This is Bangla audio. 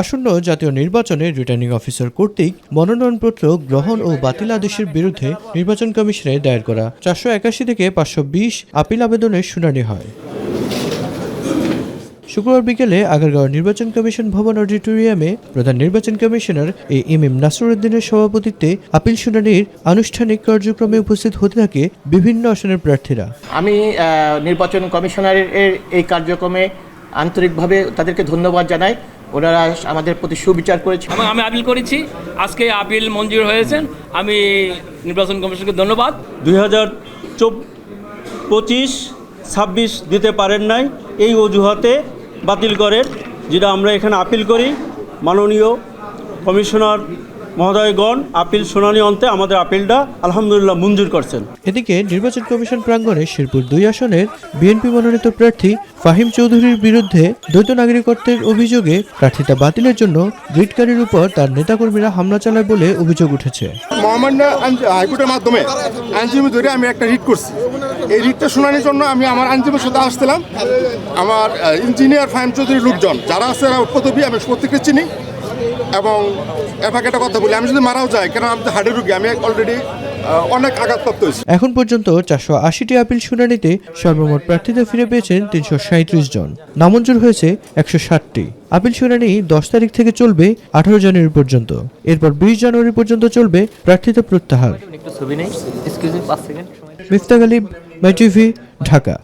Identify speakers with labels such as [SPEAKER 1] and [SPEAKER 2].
[SPEAKER 1] আসন্ন জাতীয় নির্বাচনে রিটার্নিং অফিসার কর্তৃক মনোনয়নপত্র গ্রহণ ও বাতিল আদেশের বিরুদ্ধে নির্বাচন কমিশনে দায়ের করা 481 থেকে 520 আপিল আবেদনের শুনানি হয়। শুক্রবার বিকেলে আগারগাঁও নির্বাচন কমিশন ভবন অডিটোরিয়ামে প্রধান নির্বাচন কমিশনার এম নাসরুদ্দিনের সভাপতিত্বে আপিল শুনানির আনুষ্ঠানিক কার্যক্রমে উপস্থিত হতে থাকে বিভিন্ন আসনের প্রার্থীরা।
[SPEAKER 2] আমি নির্বাচন কমিশনারের এই কার্যক্রমে আন্তরিকভাবে তাদেরকে ধন্যবাদ জানাই। ওনারা আমাদের প্রতি সুবিচার করেছে।
[SPEAKER 3] আমি আপিল করেছি, আজকে আপিল মঞ্জুর হয়েছেন। আমি নির্বাচন কমিশনকে ধন্যবাদ।
[SPEAKER 4] 2025-26 দিতে পারেন নাই, এই অজুহাতে বাতিল করেন, যেটা আমরা এখানে আপিল করি। মাননীয় কমিশনার মহোদয়গণ আপিল শুনানি অন্তে আমাদের আপিলটা আলহামদুলিল্লাহ মঞ্জুর করছেন।
[SPEAKER 1] এদিকে নির্বাচন কমিশন প্রাঙ্গণে শেরপুর 2 আসনের বিএনপি মনোনীত প্রার্থী ফাহিম চৌধুরীর বিরুদ্ধে দ্বৈত নাগরিকত্বের অভিযোগে প্রার্থিতা বাতিলের জন্য গ্রিডকারীর উপর তার নেতাকর্মীরা হামলা চালায় বলে অভিযোগ উঠেছে।
[SPEAKER 5] মহামান্য হাইকোর্টের মাধ্যমে আইনজীবী ধরে আমি একটা রিট করছি। এই রিটটা শুনানির জন্য আমি আমার আইনজীবীর সাথে আসছিলাম। আমার ইঞ্জিনিয়ার ফাহিম চৌধুরীর লোকজন যারা আছে পদবী আমি প্রত্যেককে চিনি। এবং এভাবে একটা কথা বলি, আমি যদি মারাও যাই, কারণ আমি তো হার্টের রোগী, আমি অলরেডি অনেক আঘাতপ্রাপ্ত হয়েছি।
[SPEAKER 1] এখন পর্যন্ত 480টি আপিল শুনানিতে সর্বমোট প্রার্থীদের ফিরে পেয়েছেন 337 জন। নামঞ্জুর হয়েছে 160টি। আপিল শুনানি 10 তারিখ থেকে চলবে 18 জানুয়ারি পর্যন্ত। এরপর 20 জানুয়ারি পর্যন্ত চলবে প্রার্থিতা প্রত্যাহার। মিফতাহ গালিব, মাই টিভি, ঢাকা।